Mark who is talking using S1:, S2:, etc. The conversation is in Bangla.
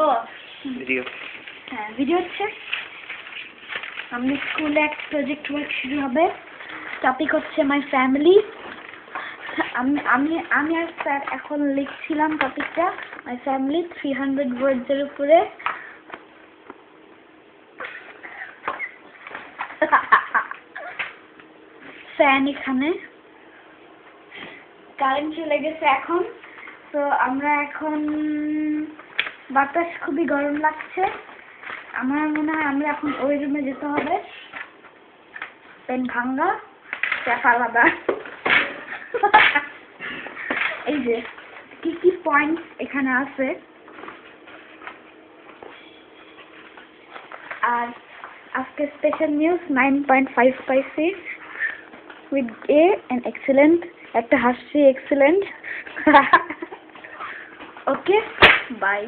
S1: ও ভিডিও, হ্যাঁ ভিডিও হচ্ছে আমাদের স্কুলে একটা প্রজেক্ট ওয়ার্ক শুরু হবে। টপিক হচ্ছে মাই ফ্যামিলি। আমি আর স্যার এখন লিখছিলাম টপিকটা মাই ফ্যামিলি 300 ওয়ার্ডসের উপরে। ফ্যান এখানে, কারেন্ট চলে গেছে এখন। তো আমরা এখন, বাতাস খুবই গরম লাগছে। আমার মনে হয় আমরা এখন ওই রুমে যেতে হবে। পেন ভাঙ্গা, ট্যাপ আলাদা। এই যে কি কি পয়েন্ট এখানে আছে। আর আজকে স্পেশাল নিউজ 9.5 পাইছি উইথ এ এন্ড এক্সেলেন্ট, একটা হাসি এক্সেলেন্ট। Okay bye.